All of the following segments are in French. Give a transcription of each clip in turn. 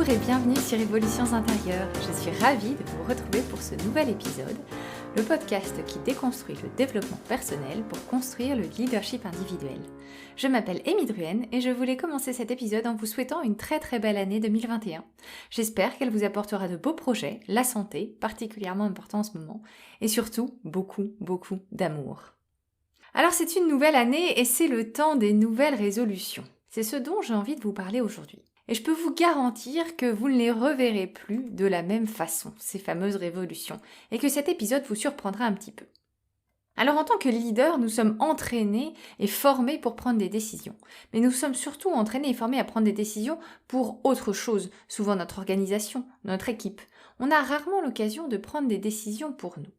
Bonjour et bienvenue sur Évolutions intérieures. Je suis ravie de vous retrouver pour ce nouvel épisode, le podcast qui déconstruit le développement personnel pour construire le leadership individuel. Je m'appelle Amy Druhen et je voulais commencer cet épisode en vous souhaitant une très belle année 2021. J'espère qu'elle vous apportera de beaux projets, la santé, particulièrement important en ce moment, et surtout beaucoup d'amour. Alors c'est une nouvelle année et c'est le temps des nouvelles résolutions. C'est ce dont j'ai envie de vous parler aujourd'hui. Et je peux vous garantir que vous ne les reverrez plus de la même façon, ces fameuses révolutions, et que cet épisode vous surprendra un petit peu. Alors en tant que leader, nous sommes entraînés et formés pour prendre des décisions. Mais nous sommes surtout entraînés et formés à prendre des décisions pour autre chose, souvent notre organisation, notre équipe. On a rarement l'occasion de prendre des décisions pour nous.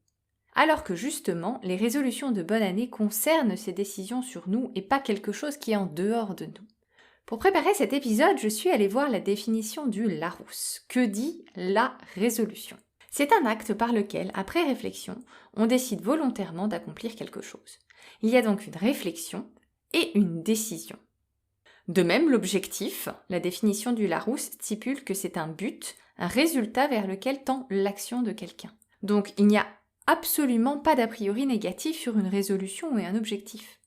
Alors que justement, les résolutions de bonne année concernent ces décisions sur nous et pas quelque chose qui est en dehors de nous. Pour préparer cet épisode, je suis allée voir la définition du Larousse. Que dit la résolution ? C'est un acte par lequel, après réflexion, on décide volontairement d'accomplir quelque chose. Il y a donc une réflexion et une décision. De même, l'objectif, la définition du Larousse stipule que c'est un but, un résultat vers lequel tend l'action de quelqu'un. Donc il n'y a absolument pas d'a priori négatif sur une résolution et un objectif.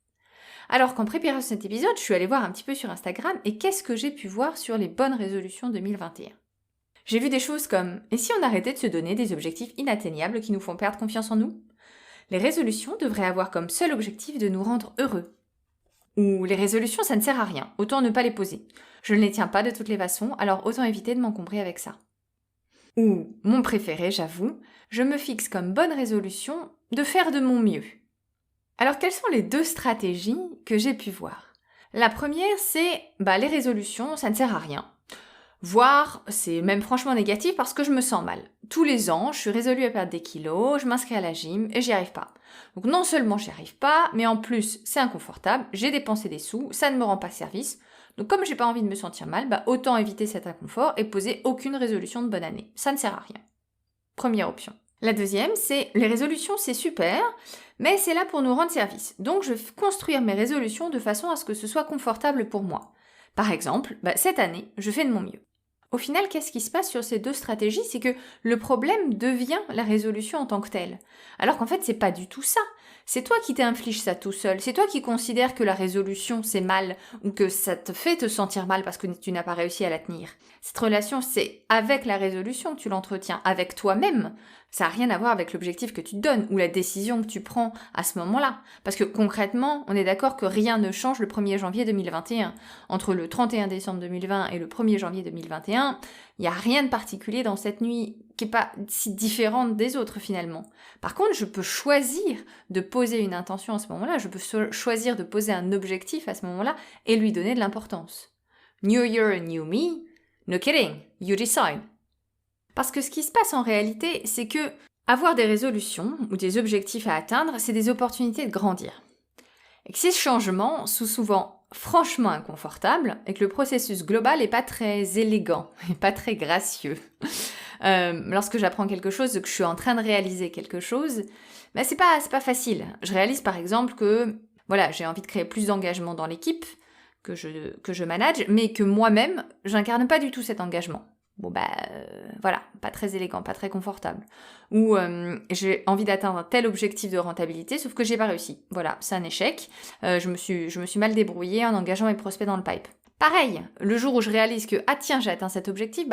Alors qu'en préparant cet épisode, je suis allée voir un petit peu sur Instagram et qu'est-ce que j'ai pu voir sur les bonnes résolutions 2021 ? J'ai vu des choses comme « Et si on arrêtait de se donner des objectifs inatteignables qui nous font perdre confiance en nous ?» Les résolutions devraient avoir comme seul objectif de nous rendre heureux. Ou « Les résolutions, ça ne sert à rien, autant ne pas les poser. Je ne les tiens pas de toutes les façons, alors autant éviter de m'encombrer avec ça. » Ou, mon préféré, j'avoue, je me fixe comme bonne résolution de faire de mon mieux. Alors, quelles sont les deux stratégies que j'ai pu voir ? La première, c'est les résolutions, ça ne sert à rien. Voire, c'est même franchement négatif parce que je me sens mal. Tous les ans, je suis résolue à perdre des kilos, je m'inscris à la gym et j'y arrive pas. Donc non seulement j'y arrive pas, mais en plus, c'est inconfortable, j'ai dépensé des sous, ça ne me rend pas service. Donc comme j'ai pas envie de me sentir mal, autant éviter cet inconfort et poser aucune résolution de bonne année. Ça ne sert à rien. Première option. La deuxième, c'est les résolutions, c'est super, mais c'est là pour nous rendre service. Donc je vais construire mes résolutions de façon à ce que ce soit confortable pour moi. Par exemple, cette année, je fais de mon mieux. Au final, qu'est-ce qui se passe sur ces deux stratégies ? C'est que le problème devient la résolution en tant que telle. Alors qu'en fait, c'est pas du tout ça. C'est toi qui t'infliges ça tout seul. C'est toi qui considères que la résolution, c'est mal ou que ça te fait te sentir mal parce que tu n'as pas réussi à la tenir. Cette relation, c'est avec la résolution que tu l'entretiens, avec toi-même. Ça n'a rien à voir avec l'objectif que tu te donnes ou la décision que tu prends à ce moment-là. Parce que concrètement, on est d'accord que rien ne change le 1er janvier 2021. Entre le 31 décembre 2020 et le 1er janvier 2021, il n'y a rien de particulier dans cette nuit qui n'est pas si différente des autres finalement. Par contre, je peux choisir de poser une intention à ce moment-là, je peux choisir de poser un objectif à ce moment-là et lui donner de l'importance. New Year, New Me, no kidding, you decide. Parce que ce qui se passe en réalité, c'est que avoir des résolutions ou des objectifs à atteindre, c'est des opportunités de grandir. Et que ces changements sont souvent franchement inconfortables et que le processus global n'est pas très élégant et pas très gracieux. Lorsque j'apprends quelque chose, que je suis en train de réaliser quelque chose, c'est pas facile. Je réalise par exemple que j'ai envie de créer plus d'engagement dans l'équipe que je manage, mais que moi-même, j'incarne pas du tout cet engagement. Pas très élégant, pas très confortable. Ou j'ai envie d'atteindre un tel objectif de rentabilité, sauf que j'ai pas réussi. Voilà, c'est un échec. Je me suis mal débrouillée en engageant mes prospects dans le pipe. Pareil, le jour où je réalise que j'ai atteint cet objectif,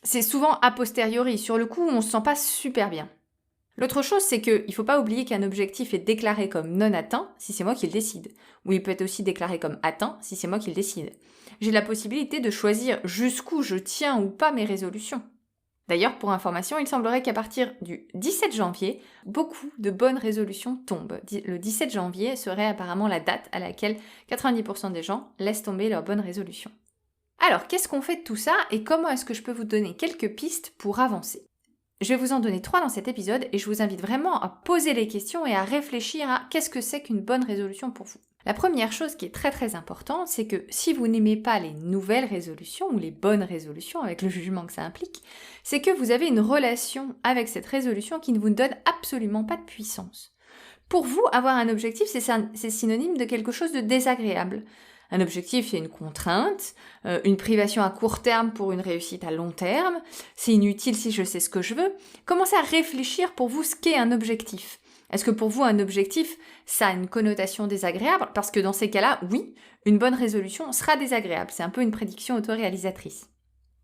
c'est souvent a posteriori. Sur le coup, on se sent pas super bien. L'autre chose, c'est qu'il faut pas oublier qu'un objectif est déclaré comme non atteint si c'est moi qui le décide. Ou il peut être aussi déclaré comme atteint si c'est moi qui le décide. J'ai la possibilité de choisir jusqu'où je tiens ou pas mes résolutions. D'ailleurs, pour information, il semblerait qu'à partir du 17 janvier, beaucoup de bonnes résolutions tombent. Le 17 janvier serait apparemment la date à laquelle 90% des gens laissent tomber leurs bonnes résolutions. Alors, qu'est-ce qu'on fait de tout ça et comment est-ce que je peux vous donner quelques pistes pour avancer ? Je vais vous en donner 3 dans cet épisode et je vous invite vraiment à poser les questions et à réfléchir à qu'est-ce que c'est qu'une bonne résolution pour vous. La première chose qui est très importante, c'est que si vous n'aimez pas les nouvelles résolutions ou les bonnes résolutions avec le jugement que ça implique, c'est que vous avez une relation avec cette résolution qui ne vous donne absolument pas de puissance. Pour vous, avoir un objectif, c'est synonyme de quelque chose de désagréable. Un objectif, c'est une contrainte, une privation à court terme pour une réussite à long terme. C'est inutile si je sais ce que je veux. Commencez à réfléchir pour vous ce qu'est un objectif. Est-ce que pour vous, un objectif, ça a une connotation désagréable? Parce que dans ces cas-là, oui, une bonne résolution sera désagréable. C'est un peu une prédiction autoréalisatrice.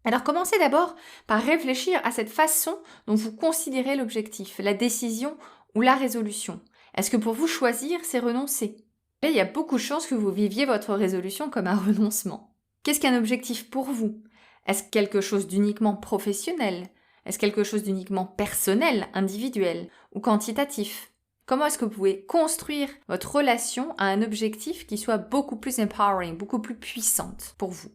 Alors commencez d'abord par réfléchir à cette façon dont vous considérez l'objectif, la décision ou la résolution. Est-ce que pour vous, choisir, c'est renoncer? Et il y a beaucoup de chances que vous viviez votre résolution comme un renoncement. Qu'est-ce qu'un objectif pour vous? Est-ce quelque chose d'uniquement professionnel? Est-ce quelque chose d'uniquement personnel, individuel ou quantitatif? Comment est-ce que vous pouvez construire votre relation à un objectif qui soit beaucoup plus empowering, beaucoup plus puissante pour vous?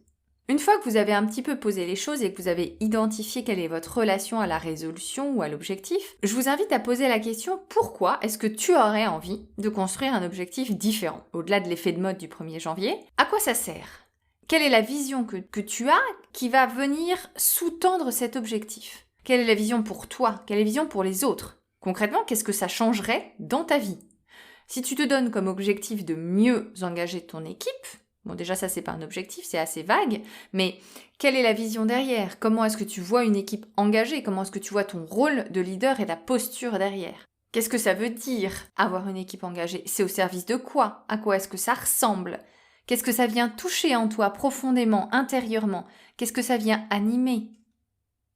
Une fois que vous avez un petit peu posé les choses et que vous avez identifié quelle est votre relation à la résolution ou à l'objectif, je vous invite à poser la question pourquoi est-ce que tu aurais envie de construire un objectif différent? Au-delà de l'effet de mode du 1er janvier, à quoi ça sert? Quelle est la vision que tu as qui va venir sous-tendre cet objectif? Quelle est la vision pour toi? Quelle est la vision pour les autres? Concrètement, qu'est-ce que ça changerait dans ta vie? Si tu te donnes comme objectif de mieux engager ton équipe, bon, déjà, ça, c'est pas un objectif, c'est assez vague, mais quelle est la vision derrière? Comment est-ce que tu vois une équipe engagée? Comment est-ce que tu vois ton rôle de leader et la posture derrière? Qu'est-ce que ça veut dire, avoir une équipe engagée? C'est au service de quoi? À quoi est-ce que ça ressemble? Qu'est-ce que ça vient toucher en toi profondément, intérieurement? Qu'est-ce que ça vient animer?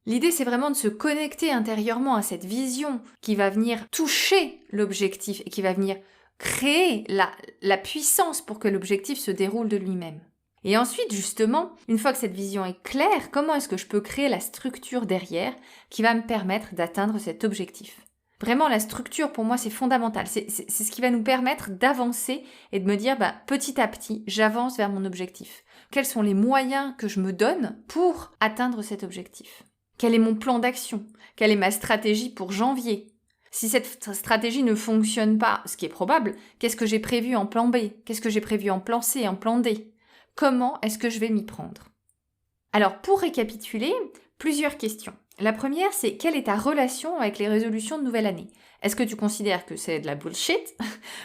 L'idée, c'est vraiment de se connecter intérieurement à cette vision qui va venir toucher l'objectif et qui va venir créer la puissance pour que l'objectif se déroule de lui-même. Et ensuite, justement, une fois que cette vision est claire, comment est-ce que je peux créer la structure derrière qui va me permettre d'atteindre cet objectif? Vraiment, la structure, pour moi, c'est fondamental. C'est ce qui va nous permettre d'avancer et de me dire, petit à petit, j'avance vers mon objectif. Quels sont les moyens que je me donne pour atteindre cet objectif? Quel est mon plan d'action? Quelle est ma stratégie pour janvier? Si cette stratégie ne fonctionne pas, ce qui est probable, qu'est-ce que j'ai prévu en plan B? Qu'est-ce que j'ai prévu en plan C, en plan D? Comment est-ce que je vais m'y prendre? Alors, pour récapituler, plusieurs questions. La première, c'est quelle est ta relation avec les résolutions de nouvelle année? Est-ce que tu considères que c'est de la bullshit?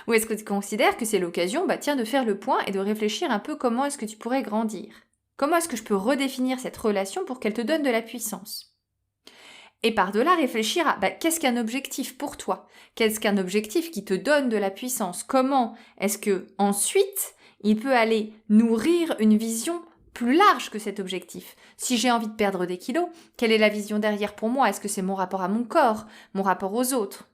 Ou est-ce que tu considères que c'est l'occasion, de faire le point et de réfléchir un peu comment est-ce que tu pourrais grandir? Comment est-ce que je peux redéfinir cette relation pour qu'elle te donne de la puissance? Et par-delà, réfléchir à qu'est-ce qu'un objectif pour toi? Qu'est-ce qu'un objectif qui te donne de la puissance? Comment est-ce que ensuite il peut aller nourrir une vision plus large que cet objectif? Si j'ai envie de perdre des kilos, quelle est la vision derrière pour moi? Est-ce que c'est mon rapport à mon corps, mon rapport aux autres?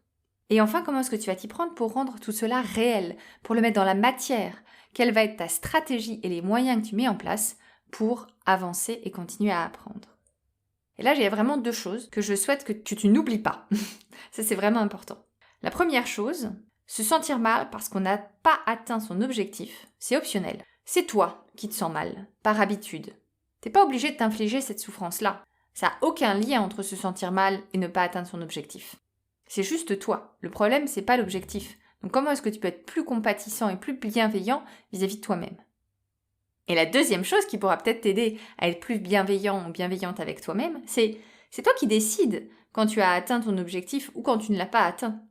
Et enfin, comment est-ce que tu vas t'y prendre pour rendre tout cela réel, pour le mettre dans la matière? Quelle va être ta stratégie et les moyens que tu mets en place pour avancer et continuer à apprendre? Et là, j'ai vraiment 2 choses que je souhaite que tu n'oublies pas. Ça, c'est vraiment important. La première chose, se sentir mal parce qu'on n'a pas atteint son objectif, c'est optionnel. C'est toi qui te sens mal, par habitude. T'es pas obligé de t'infliger cette souffrance-là. Ça n'a aucun lien entre se sentir mal et ne pas atteindre son objectif. C'est juste toi. Le problème, c'est pas l'objectif. Donc comment est-ce que tu peux être plus compatissant et plus bienveillant vis-à-vis de toi-même? Et la deuxième chose qui pourra peut-être t'aider à être plus bienveillant ou bienveillante avec toi-même, c'est toi qui décides quand tu as atteint ton objectif ou quand tu ne l'as pas atteint.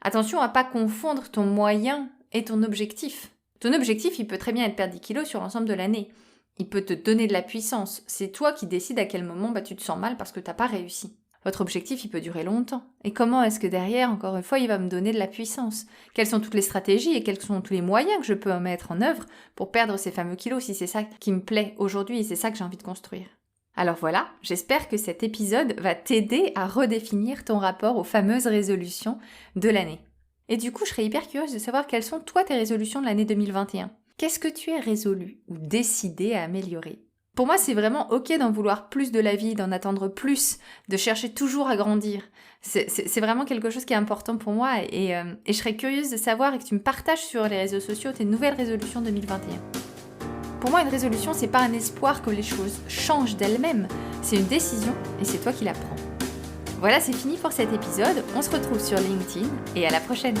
Attention à pas confondre ton moyen et ton objectif. Ton objectif, il peut très bien être perdre 10 kilos sur l'ensemble de l'année. Il peut te donner de la puissance. C'est toi qui décides à quel moment tu te sens mal parce que tu n'as pas réussi. Votre objectif, il peut durer longtemps. Et comment est-ce que derrière, encore une fois, il va me donner de la puissance? Quelles sont toutes les stratégies et quels sont tous les moyens que je peux mettre en œuvre pour perdre ces fameux kilos si c'est ça qui me plaît aujourd'hui et c'est ça que j'ai envie de construire? Alors voilà, j'espère que cet épisode va t'aider à redéfinir ton rapport aux fameuses résolutions de l'année. Et du coup, je serais hyper curieuse de savoir quelles sont toi tes résolutions de l'année 2021. Qu'est-ce que tu es résolu ou décidé à améliorer? Pour moi, c'est vraiment ok d'en vouloir plus de la vie, d'en attendre plus, de chercher toujours à grandir. C'est vraiment quelque chose qui est important pour moi et je serais curieuse de savoir et que tu me partages sur les réseaux sociaux tes nouvelles résolutions 2021. Pour moi, une résolution, c'est pas un espoir que les choses changent d'elles-mêmes. C'est une décision et c'est toi qui la prends. Voilà, c'est fini pour cet épisode. On se retrouve sur LinkedIn et à la prochaine.